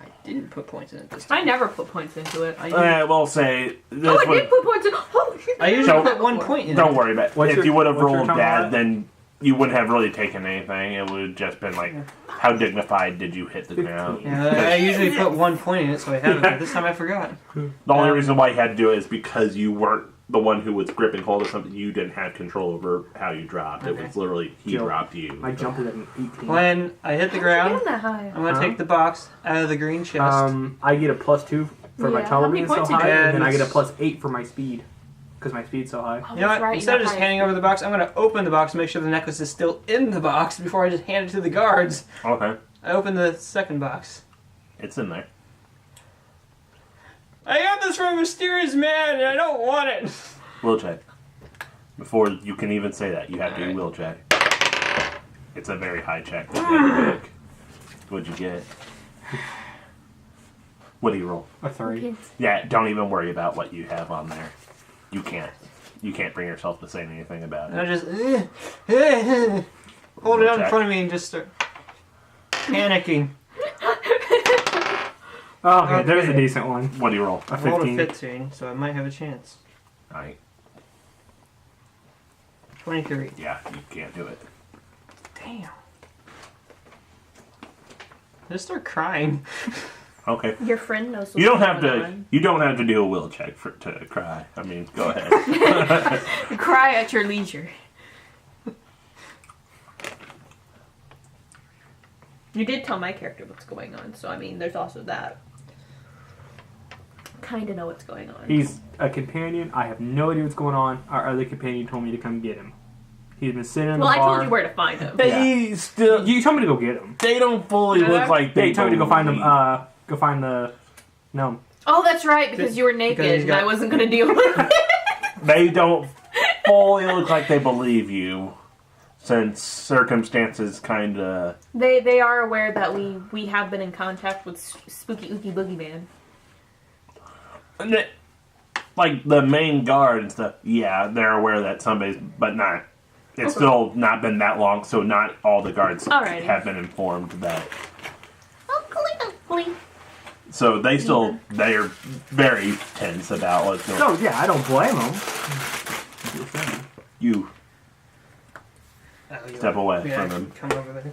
I didn't put points in it this time. I never put points into it. I will say. Oh, I did put points in. Oh, shit! I usually put 1 point in it. Don't worry about it. If you would have rolled time bad, on then you wouldn't have really taken anything. It would have just been like, how dignified did you hit the ground? Yeah, I usually put 1 point in it, so I have it. But this time I forgot. The only reason why you had to do it is because you weren't the one who was gripping hold of something. You didn't have control over how you dropped. Okay. It was literally he dropped you. I jumped at an 18. When I hit the ground, Getting that high. I'm gonna take the box out of the green chest. I get a +2 for my Yeah, tumble how many being so points did high, you and then get? I get a +8 for my speed. Because my speed's so high. Oh, You know that's what? right, Instead of you just got handing over the box, I'm going to open the box and make sure the necklace is still in the box before I just hand it to the guards. Okay, I open the second box. it's in there. I got this from a mysterious man and I don't want it. Will check. Before you can even say that, you have to do will check. It's a very high check. What'd you get? What do you roll? A 3. Yeah, don't even worry about what you have on there. You can't. You can't bring yourself to say anything about And it. I just hold it out in front of me and just start panicking. Oh, okay, there's a decent one. What do you roll? A I rolled 15. a 15, so I might have a chance. Alright. 23. Yeah, you can't do it. Damn. I just start crying. Okay. Your friend knows. You don't have what's going to. on. You don't have to do a will check to cry. I mean, go ahead. Cry at your leisure. You did tell my character what's going on, so I mean, there's also that. Kind of know what's going on. He's a companion. I have no idea what's going on. Our other companion told me to come get him. He's been sitting in the Well, I bar. told you where to find him. They still. You told me to go get him. They don't fully look like they. They told me to go find believe. them. Go find the gnome. Oh, that's right, because you were naked he's and got- I wasn't going to deal with it. They don't fully look like they believe you, since circumstances kind of. They are aware that we have been in contact with Spooky Ookie Boogeyman. Like the main guard and stuff, yeah, they're aware that somebody's, but not. It's still not been that long, so not all the guards Alrighty. have been informed that. Hopefully. So they still, they're very tense about what's going on. No, yeah, I don't blame him. You Oh, you step away yeah, from him. Come over there.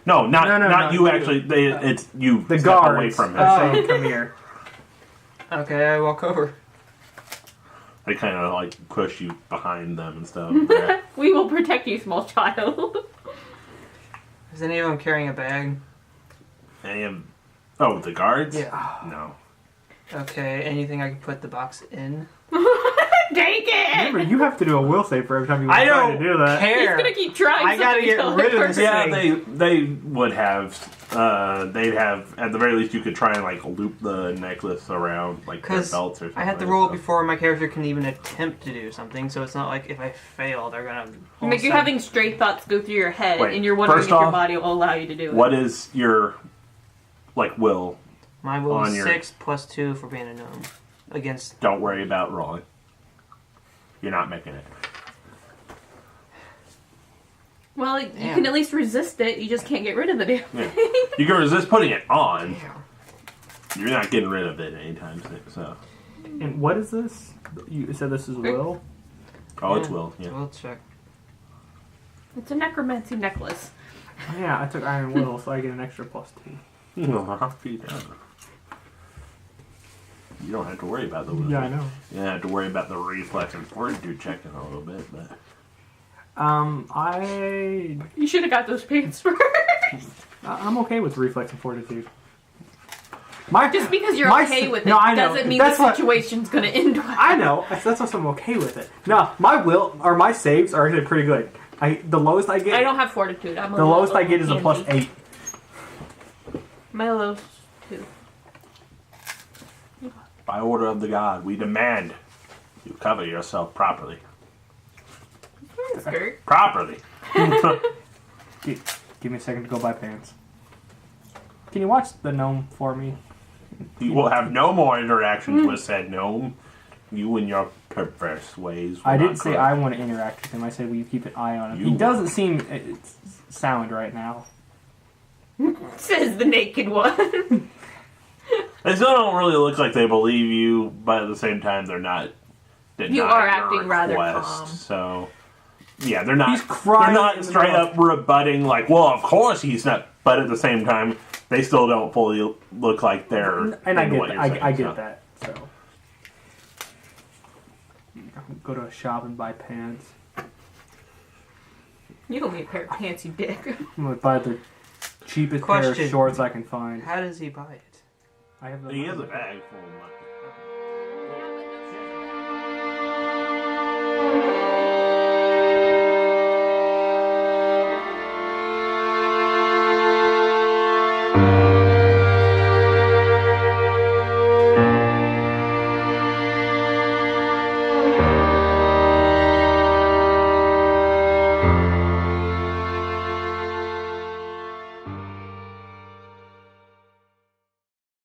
No, not No, you you. actually. It's you The step guards away from him. are saying, "Come here." Okay, I walk over. They kind of like push you behind them and stuff. Yeah. We will protect you, small child. Is any of them carrying a bag? And oh, the guards? Yeah. No. Okay, anything I can put the box in? Take it! Remember, you have to do a will save for every time you I try don't to do that. care. He's gonna keep trying. I gotta get rid of this. Yeah, thing. they would have. They'd have at the very least. You could try and like loop the necklace around like their Because belts or something. I had to roll it before my character can even attempt to do something, so it's not like if I fail, they're gonna... Like you're having stray thoughts go through your head, Wait, and you're wondering if first your off, body will allow you to do it. What is your like will? My will on is your- 6 plus 2 for being a gnome. Against... Don't worry about rolling. You're not making it. Well, you Damn. can at least resist it. You just can't get rid of the damn Yeah. thing. You can resist putting it on. Damn. You're not getting rid of it anytime soon. So. And what is this? You said this is will? Oh, it's will. Yeah. We'll check. It's a necromancy necklace. Oh, yeah, I took iron will, so I get an extra +2. You don't have to worry about the will. Yeah, I know. You don't have to worry about the reflex and fortitude checking a little bit, but. You should have got those pants first. I'm okay with reflex and fortitude. Just because you're okay with it I know. doesn't mean That's the what- situation's gonna end well. I know. That's why I'm okay with it. No, my will or my saves are actually pretty good. The lowest I get. I don't have fortitude. I'm the lowest I get is a +8. My lowest 2. By order of the god, we demand you cover yourself properly. Skirt. Properly. Give me a second to go buy pants. Can you watch the gnome for me? You will have no more interactions with said gnome. You and your perverse ways. I didn't say I want to interact with him. I said, will you keep an eye on him? He doesn't seem sound right now. Says the naked one. They still don't really look like they believe you, but at the same time, they're not. You are acting rather calm. So, yeah, they're not. He's crying. They're not straight up rebutting, like, well, of course he's not. But at the same time, they still don't fully look like they're. And I get that. So, go to a shop and buy pants. You don't need a pair of pants, you dick. I'm gonna buy the cheapest pair of shorts I can find. How does he buy it? I have He has a bag full of money.